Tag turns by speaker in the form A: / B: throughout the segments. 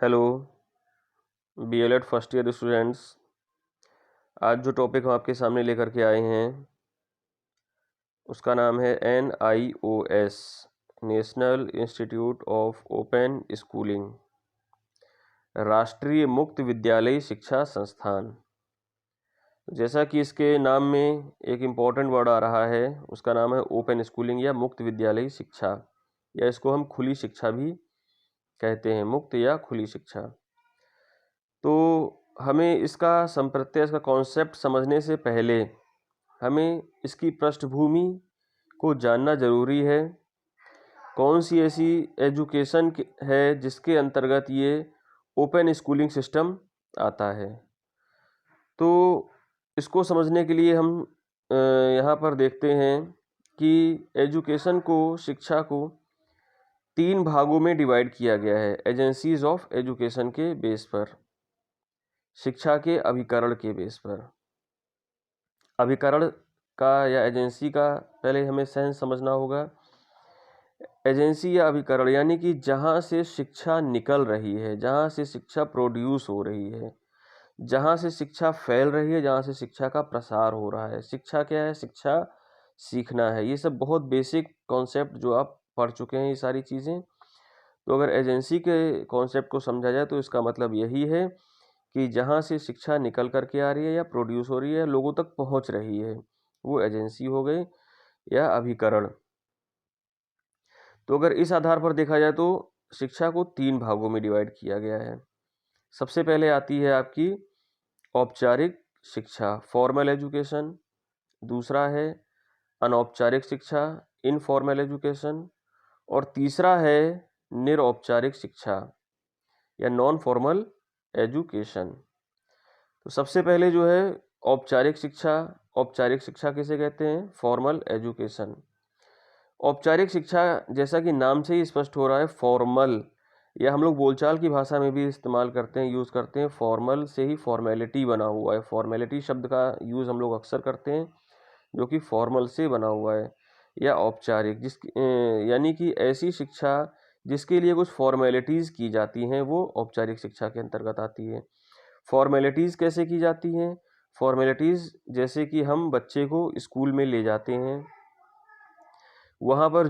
A: Hello B.El.Ed first year students. आज जो topic हम आपके सामने लेकर के आए हैं उसका नाम है NIOS, national institute of open schooling, राष्ट्रीय मुक्त विद्यालयी शिक्षा संस्थान। जैसा कि इसके नाम में एक इम्पॉर्टेंट वर्ड आ रहा है, उसका नाम है ओपन स्कूलिंग या मुक्त विद्यालयी शिक्षा, या इसको हम खुली शिक्षा भी कहते हैं, मुक्त या खुली शिक्षा। तो हमें इसका संप्रत्यय, इसका कॉन्सेप्ट समझने से पहले हमें इसकी पृष्ठभूमि को जानना ज़रूरी है। कौन सी ऐसी एजुकेशन है जिसके अंतर्गत ये ओपन स्कूलिंग सिस्टम आता है। तो इसको समझने के लिए हम यहाँ पर देखते हैं कि एजुकेशन को, शिक्षा को 3 भागों में डिवाइड किया गया है एजेंसीज ऑफ एजुकेशन के बेस पर, शिक्षा के अभिकरण के बेस पर। अभिकरण का या एजेंसी का पहले हमें सेंस समझना होगा। एजेंसी या अभिकरण यानी कि जहाँ से शिक्षा निकल रही है, जहाँ से शिक्षा प्रोड्यूस हो रही है, जहाँ से शिक्षा फैल रही है, जहाँ से शिक्षा का प्रसार हो रहा है। शिक्षा क्या है? शिक्षा सीखना है। ये सब बहुत बेसिक कॉन्सेप्ट जो आप पढ़ चुके हैं, ये सारी चीज़ें। तो अगर एजेंसी के कॉन्सेप्ट को समझा जाए तो इसका मतलब यही है कि जहाँ से शिक्षा निकल करके आ रही है या प्रोड्यूस हो रही है, लोगों तक पहुँच रही है, वो एजेंसी हो गई या अभिकरण। तो अगर इस आधार पर देखा जाए तो शिक्षा को 3 भागों में डिवाइड किया गया है। सबसे पहले आती है आपकी औपचारिक शिक्षा, फॉर्मल एजुकेशन। दूसरा है अनौपचारिक शिक्षा, इनफॉर्मल एजुकेशन। और तीसरा है निरौपचारिक शिक्षा या नॉन फॉर्मल एजुकेशन। तो सबसे पहले जो है औपचारिक शिक्षा। औपचारिक शिक्षा किसे कहते हैं? Formal education. औपचारिक शिक्षा, जैसा कि नाम से ही स्पष्ट हो रहा है, फॉर्मल, या हम लोग बोलचाल की भाषा में भी इस्तेमाल करते हैं, यूज़ करते हैं। फॉर्मल से ही फॉर्मेलिटी बना हुआ है। फॉर्मेलिटी शब्द का यूज़ हम लोग अक्सर करते हैं, जो कि फॉर्मल से बना हुआ है। या औपचारिक, यानी कि ऐसी शिक्षा जिसके लिए कुछ फॉर्मेलिटीज़ की जाती हैं, वो औपचारिक शिक्षा के अंतर्गत आती है। फॉर्मेलिटीज़ कैसे की जाती हैं? फॉर्मेलिटीज़ जैसे कि हम बच्चे को स्कूल में ले जाते हैं, वहाँ पर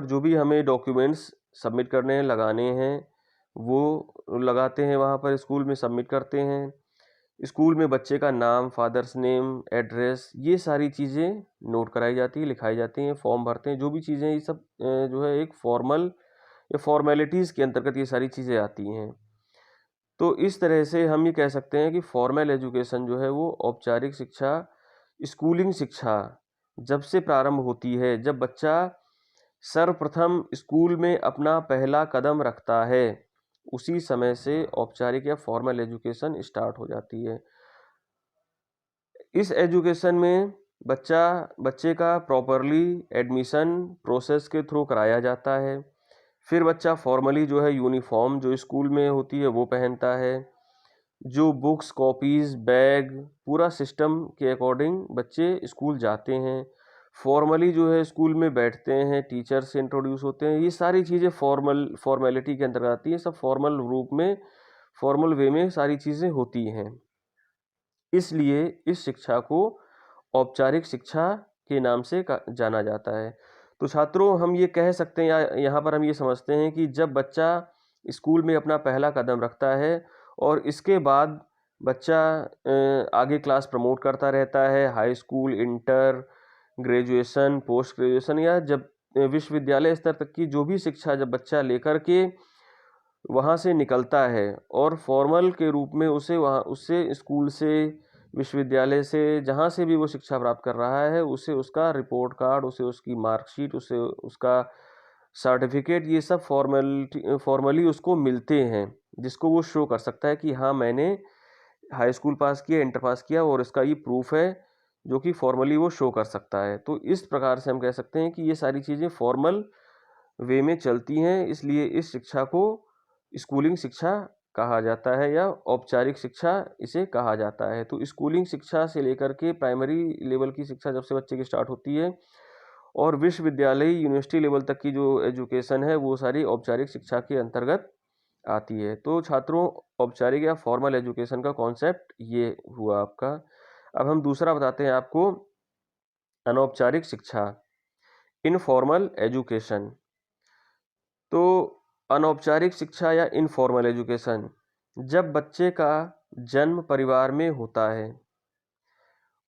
A: जो भी हमें डॉक्यूमेंट्स सबमिट करने हैं, लगाने हैं, वो लगाते हैं, वहाँ पर स्कूल में सबमिट करते हैं। स्कूल में बच्चे का नाम, फादर्स नेम, एड्रेस, ये सारी चीज़ें नोट कराई जाती है, लिखाई जाती हैं, फॉर्म भरते हैं, जो भी चीज़ें, ये सब जो है एक फॉर्मल या फॉर्मेलिटीज़ के अंतर्गत ये सारी चीज़ें आती हैं। तो इस तरह से हम ये कह सकते हैं कि फॉर्मल एजुकेशन जो है वो औपचारिक शिक्षा, स्कूलिंग शिक्षा जब से प्रारंभ होती है, जब बच्चा सर्वप्रथम स्कूल में अपना पहला कदम रखता है, उसी समय से औपचारिक या फॉर्मल एजुकेशन स्टार्ट हो जाती है। इस एजुकेशन में बच्चे का प्रॉपरली एडमिशन प्रोसेस के थ्रू कराया जाता है। फिर बच्चा फॉर्मली जो है यूनिफॉर्म जो स्कूल में होती है वो पहनता है। जो बुक्स, कॉपीज़, बैग, पूरा सिस्टम के अकॉर्डिंग बच्चे स्कूल जाते हैं। फॉर्मली जो है स्कूल में बैठते हैं, टीचर से इंट्रोड्यूस होते हैं। ये सारी चीज़ें फॉर्मेलिटी के अंतर्गत आती हैं। सब फॉर्मल रूप में, फॉर्मल वे में सारी चीज़ें होती हैं। इसलिए इस शिक्षा को औपचारिक शिक्षा के नाम से जाना जाता है। तो छात्रों, हम ये कह सकते हैं या यहाँ पर हम ये समझते हैं कि जब बच्चा स्कूल में अपना पहला कदम रखता है और इसके बाद बच्चा आगे क्लास प्रमोट करता रहता है, high school, inter, graduation, post graduation, या जब विश्वविद्यालय स्तर तक की जो भी शिक्षा जब बच्चा लेकर के वहाँ से निकलता है और फॉर्मल के रूप में उससे स्कूल से, विश्वविद्यालय से, जहाँ से भी वो शिक्षा प्राप्त कर रहा है, उसे उसका रिपोर्ट कार्ड, उसे उसकी मार्कशीट, उसे उसका सर्टिफिकेट, ये सब फॉर्मली उसको मिलते हैं, जिसको वो शो कर सकता है कि हाँ, मैंने हाई स्कूल पास किया, इंटर पास किया, और इसका ये प्रूफ है, जो कि फॉर्मली वो शो कर सकता है। तो इस प्रकार से हम कह सकते हैं कि ये सारी चीज़ें फॉर्मल वे में चलती हैं, इसलिए इस शिक्षा को स्कूलिंग शिक्षा कहा जाता है या औपचारिक शिक्षा इसे कहा जाता है। तो स्कूलिंग शिक्षा से लेकर के प्राइमरी लेवल की शिक्षा जब से बच्चे की स्टार्ट होती है, और विश्वविद्यालय यूनिवर्सिटी लेवल तक की जो एजुकेशन है वो सारी औपचारिक शिक्षा के अंतर्गत आती है। तो छात्रों, औपचारिक या फॉर्मल एजुकेशन का कॉन्सेप्ट ये हुआ आपका। अब हम दूसरा बताते हैं आपको, अनौपचारिक शिक्षा, इनफॉर्मल एजुकेशन। तो अनौपचारिक शिक्षा या इनफॉर्मल एजुकेशन, जब बच्चे का जन्म परिवार में होता है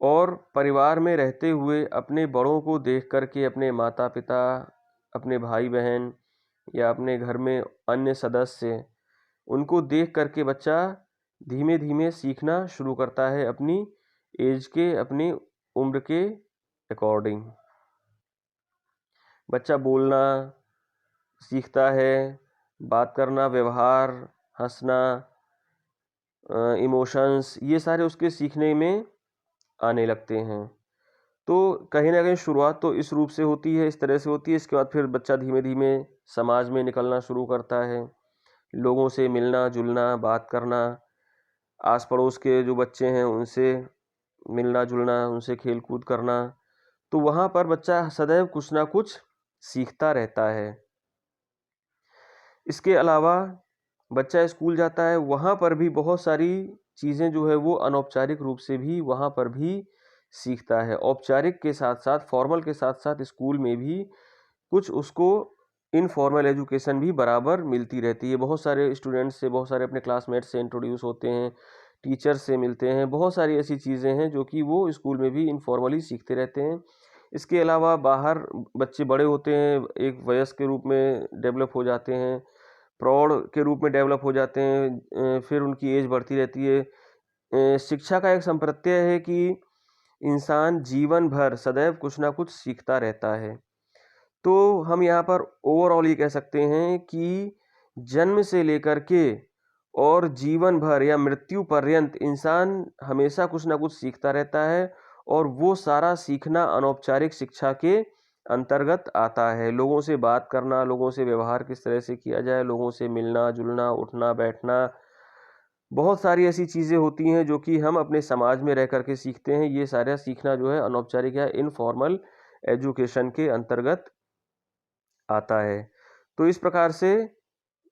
A: और परिवार में रहते हुए अपने बड़ों को देख करके, अपने माता पिता, अपने भाई बहन या अपने घर में अन्य सदस्य, उनको देख करके बच्चा धीमे धीमे सीखना शुरू करता है अपनी एज के, अपनी उम्र के अकॉर्डिंग। बच्चा बोलना सीखता है, बात करना, व्यवहार, हंसना, इमोशंस, ये सारे उसके सीखने में आने लगते हैं। तो कहीं ना कहीं शुरुआत तो इस रूप से होती है, इस तरह से होती है। इसके बाद फिर बच्चा धीमे धीमे समाज में निकलना शुरू करता है, लोगों से मिलना जुलना, बात करना, आस पड़ोस के जो बच्चे हैं उनसे मिलना जुलना, उनसे खेल कूद करना। तो वहाँ पर बच्चा सदैव कुछ ना कुछ सीखता रहता है। इसके अलावा बच्चा स्कूल जाता है, वहाँ पर भी बहुत सारी चीज़ें जो है वो अनौपचारिक रूप से भी वहाँ पर भी सीखता है। औपचारिक के साथ साथ, फॉर्मल के साथ साथ स्कूल में भी कुछ उसको इनफॉर्मल एजुकेशन भी बराबर मिलती रहती है। बहुत सारे स्टूडेंट्स से, बहुत सारे अपने क्लासमेट से इंट्रोड्यूस होते हैं, टीचर से मिलते हैं, बहुत सारी ऐसी चीज़ें हैं जो कि वो स्कूल में भी इनफॉर्मली सीखते रहते हैं। इसके अलावा बाहर बच्चे बड़े होते हैं, एक वयस्क के रूप में डेवलप हो जाते हैं, प्रौढ़ के रूप में डेवलप हो जाते हैं, फिर उनकी एज बढ़ती रहती है। शिक्षा का एक संप्रत्यय है कि इंसान जीवन भर सदैव कुछ ना कुछ सीखता रहता है। तो हम यहाँ पर ओवरऑल ये कह सकते हैं कि जन्म से लेकर के और जीवन भर या मृत्यु पर्यंत इंसान हमेशा कुछ ना कुछ सीखता रहता है, और वो सारा सीखना अनौपचारिक शिक्षा के अंतर्गत आता है। लोगों से बात करना, लोगों से व्यवहार किस तरह से किया जाए, लोगों से मिलना जुलना, उठना बैठना, बहुत सारी ऐसी चीज़ें होती हैं जो कि हम अपने समाज में रह करके सीखते हैं। ये सारा सीखना जो है अनौपचारिक या इनफॉर्मल एजुकेशन के अंतर्गत आता है। तो इस प्रकार से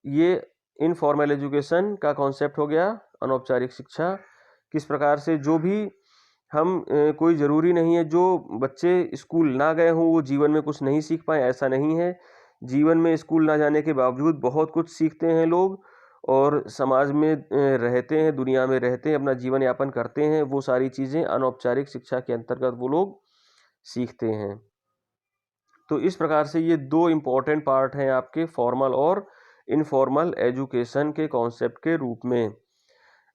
A: ये इनफॉर्मल एजुकेशन का कॉन्सेप्ट हो गया, अनौपचारिक शिक्षा। किस प्रकार से जो भी हम कोई ज़रूरी नहीं है जो बच्चे स्कूल ना गए हों वो जीवन में कुछ नहीं सीख पाए, ऐसा नहीं है। जीवन में स्कूल ना जाने के बावजूद बहुत कुछ सीखते हैं लोग, और समाज में रहते हैं, दुनिया में रहते हैं, अपना जीवन यापन करते हैं। वो सारी चीज़ें अनौपचारिक शिक्षा के अंतर्गत वो लोग सीखते हैं। तो इस प्रकार से ये दो इम्पॉर्टेंट पार्ट हैं आपके फॉर्मल और इनफॉर्मल एजुकेशन के कॉन्सेप्ट के रूप में।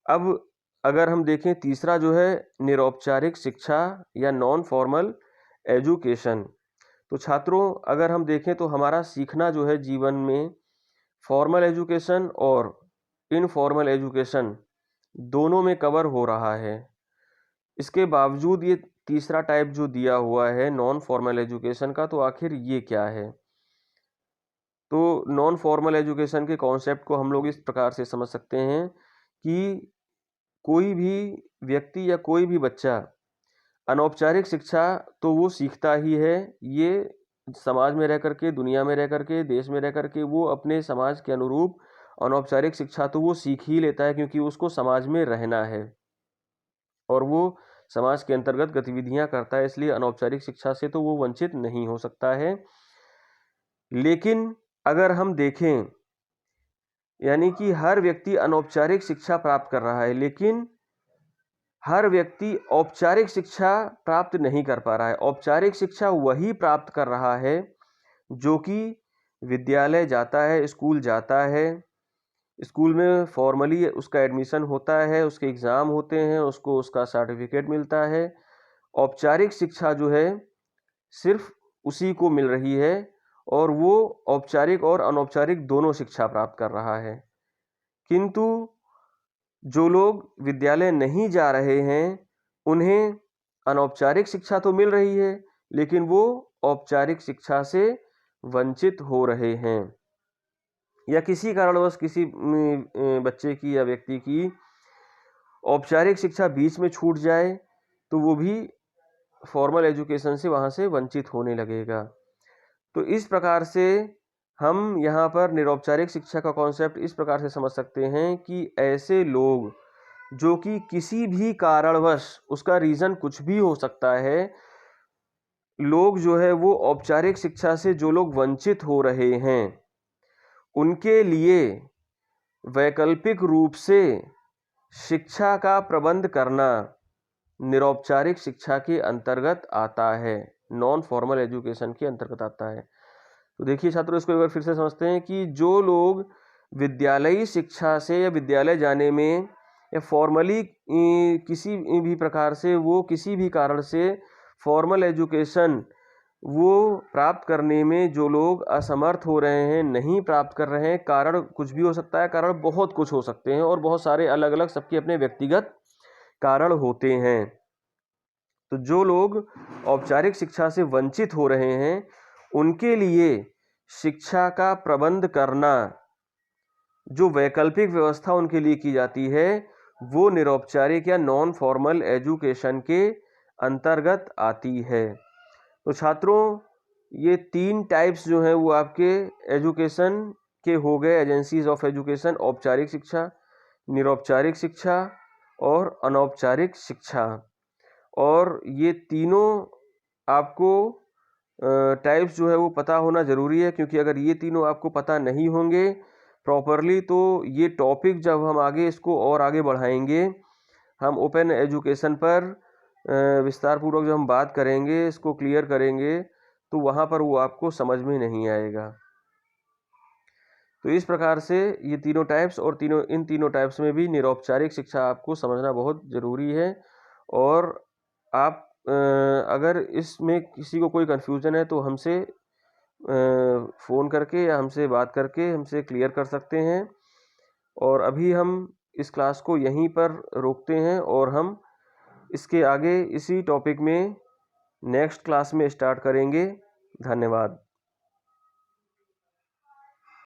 A: अब अगर हम देखें तीसरा जो है निरौपचारिक शिक्षा या नॉन फॉर्मल एजुकेशन, तो छात्रों अगर हम देखें तो हमारा सीखना जो है जीवन में फॉर्मल एजुकेशन और इनफॉर्मल एजुकेशन दोनों में कवर हो रहा है। इसके बावजूद ये तीसरा टाइप जो दिया हुआ है नॉन फॉर्मल एजुकेशन का, तो आखिर ये क्या है? तो नॉन फॉर्मल एजुकेशन के कॉन्सेप्ट को हम लोग इस प्रकार से समझ सकते हैं कि कोई भी व्यक्ति या कोई भी बच्चा अनौपचारिक शिक्षा तो वो सीखता ही है। ये समाज में रह करके, दुनिया में रह करके, देश में रह करके वो अपने समाज के अनुरूप अनौपचारिक शिक्षा तो वो सीख ही लेता है, क्योंकि उसको समाज में रहना है और वो समाज के अंतर्गत गतिविधियां करता है, इसलिए अनौपचारिक शिक्षा से तो वो वंचित नहीं हो सकता है। लेकिन अगर हम देखें, यानी कि हर व्यक्ति अनौपचारिक शिक्षा प्राप्त कर रहा है, लेकिन हर व्यक्ति औपचारिक शिक्षा प्राप्त नहीं कर पा रहा है। औपचारिक शिक्षा वही प्राप्त कर रहा है जो कि विद्यालय जाता है, स्कूल जाता है, स्कूल में फॉर्मली उसका एडमिशन होता है, उसके एग्ज़ाम होते हैं, उसको उसका सर्टिफिकेट मिलता है। औपचारिक शिक्षा जो है सिर्फ उसी को मिल रही है, और वो औपचारिक और अनौपचारिक दोनों शिक्षा प्राप्त कर रहा है। किंतु जो लोग विद्यालय नहीं जा रहे हैं उन्हें अनौपचारिक शिक्षा तो मिल रही है, लेकिन वो औपचारिक शिक्षा से वंचित हो रहे हैं, या किसी कारणवश किसी बच्चे की या व्यक्ति की औपचारिक शिक्षा बीच में छूट जाए तो वो भी फॉर्मल एजुकेशन से वहाँ से वंचित होने लगेगा। तो इस प्रकार से हम यहाँ पर निरौपचारिक शिक्षा का कॉन्सेप्ट इस प्रकार से समझ सकते हैं कि ऐसे लोग जो कि किसी भी कारणवश, उसका रीज़न कुछ भी हो सकता है, लोग जो है वो औपचारिक शिक्षा से जो लोग वंचित हो रहे हैं, उनके लिए वैकल्पिक रूप से शिक्षा का प्रबंध करना निरौपचारिक शिक्षा के अंतर्गत आता है, नॉन फॉर्मल एजुकेशन के अंतर्गत आता है। तो देखिए छात्रों, इसको एक बार फिर से समझते हैं कि जो लोग विद्यालयी शिक्षा से या विद्यालय जाने में या फॉर्मली किसी भी प्रकार से वो किसी भी कारण से फॉर्मल एजुकेशन वो प्राप्त करने में जो लोग असमर्थ हो रहे हैं, नहीं प्राप्त कर रहे हैं, कारण कुछ भी हो सकता है, कारण बहुत कुछ हो सकते हैं और बहुत सारे अलग अलग सबके अपने व्यक्तिगत कारण होते हैं। तो जो लोग औपचारिक शिक्षा से वंचित हो रहे हैं, उनके लिए शिक्षा का प्रबंध करना, जो वैकल्पिक व्यवस्था उनके लिए की जाती है, वो निरौपचारिक या नॉन फॉर्मल एजुकेशन के अंतर्गत आती है। तो छात्रों, ये 3 टाइप्स जो हैं वो आपके एजुकेशन के हो गए, एजेंसीज ऑफ एजुकेशन: औपचारिक शिक्षा, निरौपचारिक शिक्षा और अनौपचारिक शिक्षा। और ये तीनों आपको टाइप्स जो है वो पता होना ज़रूरी है, क्योंकि अगर ये तीनों आपको पता नहीं होंगे प्रॉपरली, तो ये टॉपिक जब हम आगे इसको और आगे बढ़ाएंगे, हम ओपन एजुकेशन पर विस्तार पूर्वक जब हम बात करेंगे, इसको क्लियर करेंगे, तो वहाँ पर वो आपको समझ में नहीं आएगा। तो इस प्रकार से ये तीनों टाइप्स और इन तीनों टाइप्स में भी निरौपचारिक शिक्षा आपको समझना बहुत ज़रूरी है। और आप अगर इसमें किसी को कोई कन्फ्यूज़न है तो हमसे फ़ोन करके या हमसे बात करके हमसे क्लियर कर सकते हैं। और अभी हम इस क्लास को यहीं पर रोकते हैं और हम इसके आगे इसी टॉपिक में नेक्स्ट क्लास में स्टार्ट करेंगे। धन्यवाद।